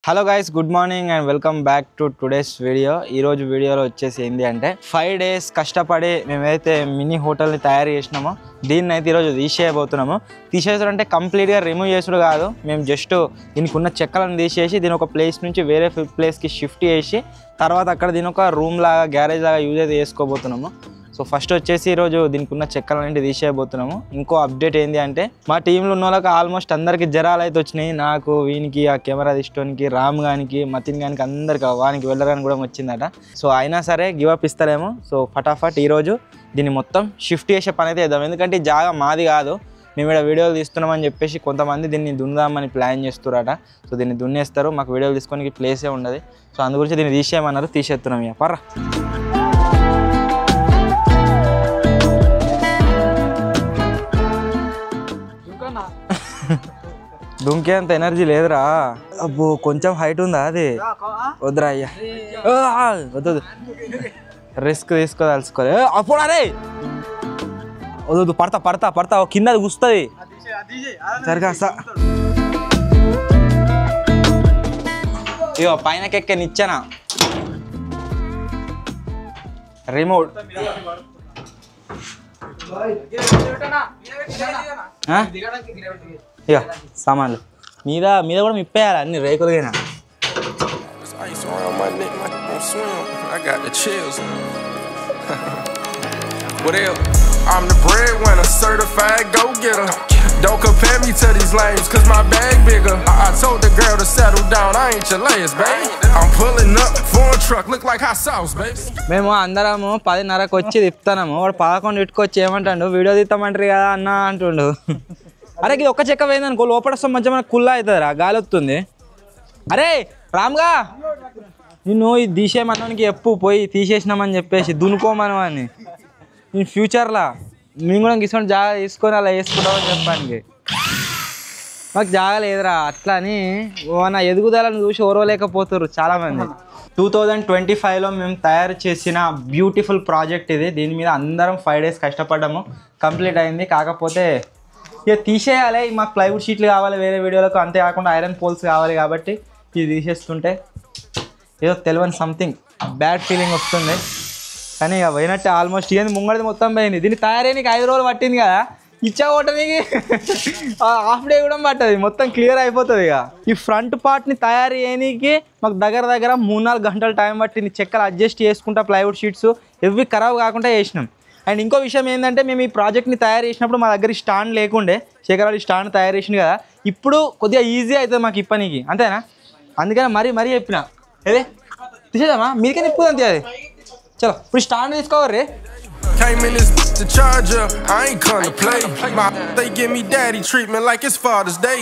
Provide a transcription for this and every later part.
Hello guys, good morning and welcome back to today's video. ఈరోజు వీడియోలో వచ్చేసి ఏంటి అంటే 5 days కష్టపడి మేమైతే మినీ హోటల్ని తయారు చేసినామో దీన్ని అయితే ఈరోజు తీసేయబోతున్నాము. తీసేసారంటే కంప్లీట్గా రిమూవ్ చేసుడు కాదు, మేము జస్ట్ దీనికి ఉన్న చెక్కలను తీసేసి దీని ఒక ప్లేస్ నుంచి వేరే ప్లేస్కి షిఫ్ట్ చేసి తర్వాత అక్కడ దీని ఒక రూమ్ లాగా గ్యారేజ్ లాగా యూజ్ అయితే చేసుకోబోతున్నాము. సో ఫస్ట్ వచ్చేసి ఈరోజు దీనికి ఉన్న చెక్కలన్నింటి తీసేయబోతున్నాము. ఇంకో అప్డేట్ ఏంటి అంటే మా టీంలో ఉన్న వాళ్ళకి ఆల్మోస్ట్ అందరికీ జ్వరాలు అయితే వచ్చినాయి. నాకు, వీనికి, ఆ కెమెరా తీసుకోనికి, రామ్ గానికి, మతిన్ గానికి, అందరికి వానికి వెళ్ళడానికి కూడా వచ్చిందట. సో అయినా సరే గివ్ అప్ ఇస్తలేము. సో ఫటాఫట్ ఈరోజు దీన్ని మొత్తం షిఫ్ట్ చేసే పని అయితే వేద్దాం. ఎందుకంటే ఈ జాగా మాది కాదు, మేము ఇక్కడ వీడియోలు తీస్తున్నామని చెప్పేసి కొంతమంది దీన్ని దున్నుదామని ప్లాన్ చేస్తున్నారట. సో దీన్ని దున్నేస్తారు, మాకు వీడియోలు తీసుకోనికి ప్లేసే ఉండదు. సో అందు గురించి దీన్ని తీసేయమన్నారు, తీసేస్తున్నాం. ఇక పర్రా. దుంకేంత ఎనర్జీ లేదురా. అబ్బో కొంచెం హైట్ ఉందా అది? వద్దురా అయ్యా, వద్దు, రిస్క్ తీసుకోదలుచుకోలే. అప్పుడు అరే వద్దు, పడతా పడతా పడతా, కింద అది గుస్తుంది సరిగా. ఇగో పైనకెక్కే నిచ్చెన రిమోట్. ఇక సామాన్లు మీద మీద కూడా మిప్పేయాలి, అన్ని రేకులుగా. I'm the breadwinner, certified go-getter. Don't compare me to these lames, cause my bag bigger. I told the girl to settle down, I ain't your layers, baby. I'm pulling up, foreign truck, look like hot sauce, baby. మేము అందరము 10:30కి వచ్చి తిప్పుతాము. వాడు 11 ఇటుకొచ్చి ఏమంటాడు, video తీస్తామంటారు కదా అన్న అంటుండు. అరే ఇది ఒక్క చెక్క పోయింది అనుకో, లోపల వస్తాం మంచిగా మనకు కుల్లా అవుతుందిరా, గాలి వస్తుంది. అరే రామ్గా, నిన్ను ఇది తీసేయమన్నానికి ఎప్పు పోయి తీసేసినామని చెప్పేసి దున్నుకోమను అని. నేను ఫ్యూచర్లో మేము కూడా తీసుకొని జాగా తీసుకొని అలా వేసుకుంటామని చెప్పడానికి. మాకు జాగా లేదురా, అట్లా అని మన ఎదుగుదలను చూసి ఓర్వలేకపోతారు చాలామంది. 2025లో మేము తయారు చేసిన బ్యూటిఫుల్ ప్రాజెక్ట్ ఇది. దీని మీద అందరం 5 days కష్టపడ్డాము, కంప్లీట్ అయింది. కాకపోతే ఇక తీసేయాలి, మాకు ప్లైవుడ్ షీట్లు కావాలి వేరే వీడియోలకు, అంతేకాకుండా ఐరన్ పోల్స్ కావాలి. కాబట్టి ఇది తీసేస్తుంటే ఏదో తెలియని సంథింగ్ బ్యాడ్ ఫీలింగ్ వస్తుంది. కానీ ఇక పోయినట్టే ఆల్మోస్ట్. ఇవన్నీ ముంగడిది మొత్తం పోయింది. దీన్ని తయారయ్యనికి 5 రోజులు పట్టింది కదా, ఇచ్చా కొట్టడానికి హాఫ్ డే కూడా పట్టదు, మొత్తం క్లియర్ అయిపోతుంది. ఇక ఈ ఫ్రంట్ పార్ట్ని తయారు చేయడానికి మాకు దగ్గర 3-4 గంటలు టైం పట్టింది. చెక్కలు అడ్జస్ట్ చేసుకుంటా ప్లైవుడ్ షీట్స్ ఎవి ఖరాబ్ కాకుండా చేసినాం. అండ్ ఇంకో విషయం ఏంటంటే, మేము ఈ ప్రాజెక్ట్ని తయారు చేసినప్పుడు మా దగ్గర స్టాండ్ లేకుండే, శేఖరాలు స్టాండ్ తయారు చేసింది కదా, ఇప్పుడు కొద్దిగా ఈజీ అవుతుంది మాకు ఇప్పనికి, అంతేనా? అందుకని మరీ చెప్పిన ఏదే తీసేద్దామా, మీకే తిప్పుతుంది అంతే. అది చలో ఇప్పుడు stand తీసుకోవర్రీ. Came in this to charge up, I ain't come to play. They give me daddy treatment like it's Father's Day.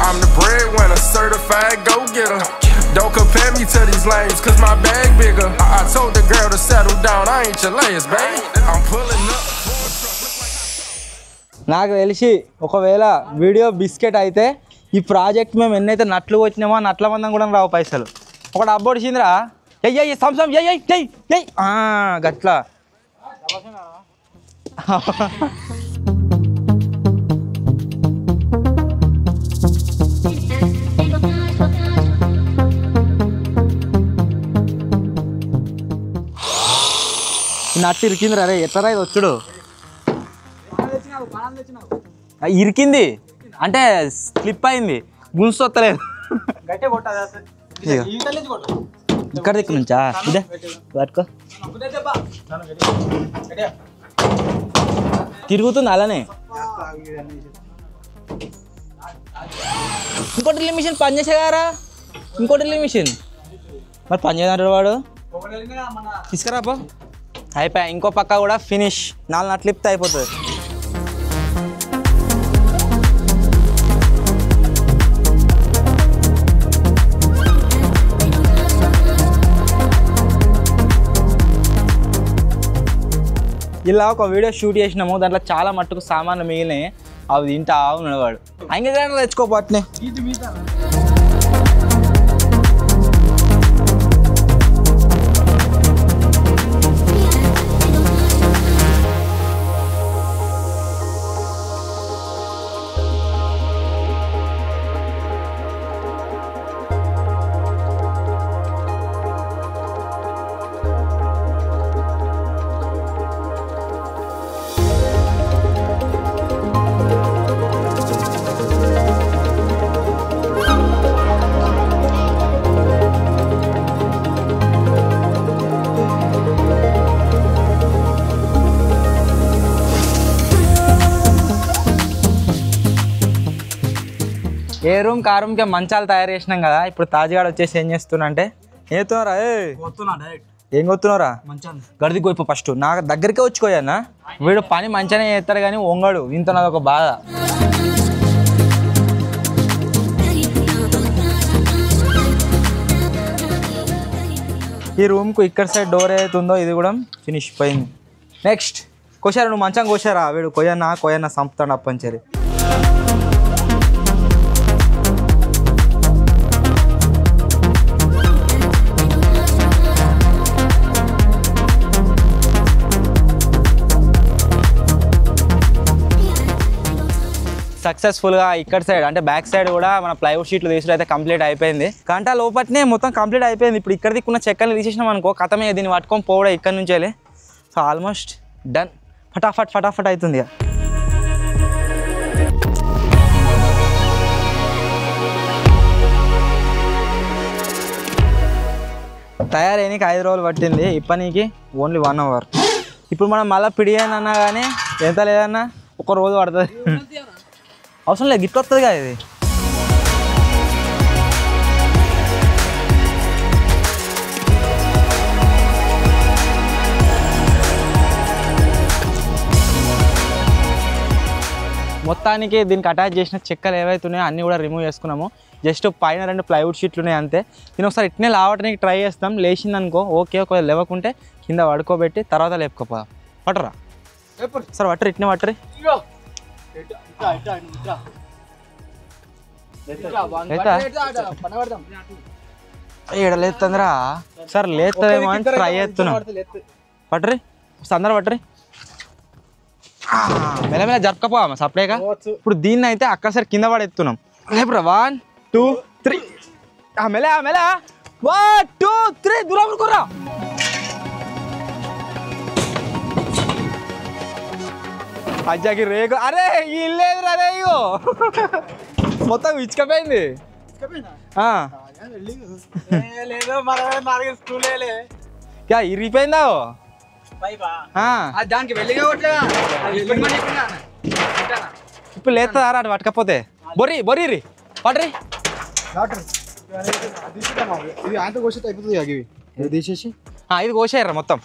I'm the breadwinner, certified go-getter. Don't compare me to these lames, cause my bag bigger. I told the girl to settle down, I ain't your layers, baby. I'm pulling up. నాకు తెలిసి ఒకవేళ video biscuit అయితే ఈ project మేము ఎన్నైతే నట్లు వచ్చినామో నట్ల మందం కూడా రావు పైసలు. ఒకటి అబ్బొడిచిందిరా, ఎయ్యి సంసం ఎయ్యి గట్లా. నట్టు ఇరికిందిరా రే, ఎట్లా ఇది వచ్చుడు ఇరికింది అంటే స్లిప్ అయింది, గుంసు వస్తలేదు. ఇక్కడ దిక్కు నుంచా ఇదే పట్టుకో, తిరుగుతుంది అలానే. ఇంకో డ్రిల్లింగ్ మిషన్ పనిచేసేగారా, ఇంకో డ్రిల్లింగ్ మిషన్ మరి పనిచేయదంటాడు వాడు. తీసుకురాపో, అయిపోయా. ఇంకో పక్క కూడా ఫినిష్, 4 నట్లు ఇప్పితే అయిపోతుంది. ఇలా ఒక వీడియో షూట్ చేసినాము, దాంట్లో చాలా మట్టుకు సామాన్లు మిగిలినాయి, అవి తింటా ఉన్నాడు వాడు. ఇంకా తెచ్చుకోపోట్నే. ఏ రూమ్ కా రూమ్కే మంచాలు తయారు చేసినాం కదా. ఇప్పుడు తాజ్గాడ్ వచ్చేసి ఏం చేస్తున్నా అంటే ఏం ఎత్తున్నారా ఏం కొత్తున్నారా గడిది కోయిపో ఫస్ట్ నా దగ్గరికే వచ్చుకోయన్నా. వీడు పని మంచిగానే చేస్తాడు కానీ వంగడు ఇంత నాది ఒక బాధ. ఈ రూమ్కు ఇక్కడ సైడ్ డోర్ ఏదైతుందో ఇది కూడా ఫినిష్ పోయింది. నెక్స్ట్ కోసారా నువ్వు మంచం కోసారా వీడు కొయ్యన్నా సంపుతాడు అప్పంచరి. సక్సెస్ఫుల్గా ఇక్కడ సైడ్ అంటే బ్యాక్ సైడ్ కూడా మన ప్లైవుడ్ షీట్లు తీసుడు అయితే కంప్లీట్ అయిపోయింది. గంట లోపట్నే మొత్తం కంప్లీట్ అయిపోయింది. ఇప్పుడు ఇక్కడ దిక్కున్న చెక్కలు తీసేసినాం అనుకో కథమే దీన్ని పట్టుకొని పోవడం ఇక్కడ నుంచి వెళ్ళి. So almost done. ఫటాఫట్ అవుతుంది. తయారైనకి 5 రోజులు పట్టింది. ఇప్పటికి ఓన్లీ 1 అవర్. ఇప్పుడు మనం మళ్ళీ పిడియని అన్నా కానీ ఎంత లేదన్నా 1 రోజు పడుతుంది. అవసరం లేదు గిఫ్ట్ వస్తుంది కదా ఇది. మొత్తానికి దీనికి అటాచ్ చేసిన చెక్కలు ఏవైతే ఉన్నాయో అన్నీ కూడా రిమూవ్ చేసుకున్నాము. జస్ట్ పైన 2 ప్లైవుడ్ షీట్లు ఉన్నాయి అంతే. దీని ఒకసారి ఇట్నే లావటానికి ట్రై చేస్తాం. లేచిందనుకో ఓకే, ఒకవేళ లేవకుంటే కింద పడుకోబెట్టి తర్వాత లేపుకోపోదాం. పట్టరా సార్ పట్టరు ఇట్నే పట్టరు. ఏడ లేతుందిరా సార్ లేతుందేమో అని ట్రై చేస్తున్నాం. పట్టరి అందరూ పట్టరి మెల్లమెల్ల జరుపుకపోమా సపరేగా. ఇప్పుడు దీన్ని అయితే అక్కడ సరే కింద పడేస్తున్నాం. లేపురా 1 2 3 మెల్ల 1 2 3 దూరం కుర్రా. అజ్జాకి రేగు అరే ఇల్లేదు రే ఇగో మొత్తం ఇచ్చుకపోయింది. ఇరిగిపోయిందా దానికి వెళ్ళిగా ఇప్పుడు లేస్తుందా అటు పట్టకపోతే బొర్రి పట్రి తీసేసి ఇది కోసేయరా మొత్తం.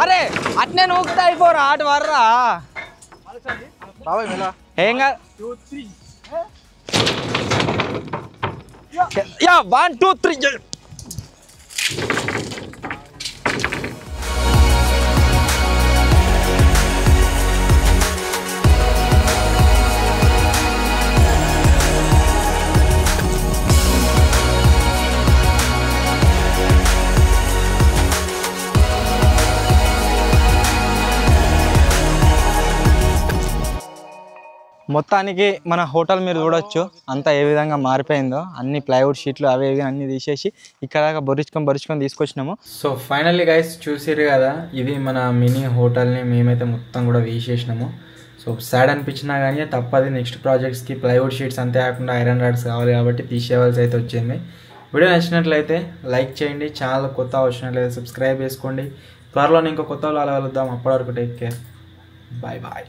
అరే అట్నే నూకుతా అయిపోరా అటు వర్రా ఏం కాదు. 1 2 3 మొత్తానికి మన హోటల్ మీరు చూడొచ్చు అంతా ఏ విధంగా మారిపోయిందో. అన్ని ప్లైవుడ్ షీట్లు అవి అన్నీ తీసేసి ఇక్కడ దాకా బొరుచుకొని తీసుకొచ్చినాము. సో ఫైనల్లీ గైస్ చూసిర్రు కదా, ఇది మన మినీ హోటల్ని మేమైతే మొత్తం కూడా తీసేసినాము. సో సాడ్ అనిపించినా కానీ తప్పది. నెక్స్ట్ ప్రాజెక్ట్స్కి ప్లైవుడ్ షీట్స్ అంతే కాకుండా ఐరన్ రాడ్స్ కావాలి కాబట్టి తీసేయవలసి అయితే వచ్చింది. వీడియో నచ్చినట్లయితే లైక్ చేయండి. ఛానల్ కొత్త వచ్చినట్లయితే సబ్స్క్రైబ్ చేసుకోండి. త్వరలో ఇంకో కొత్త వాళ్ళు అలా వెళ్దాం. అప్పటి వరకు టేక్ కేర్. బాయ్.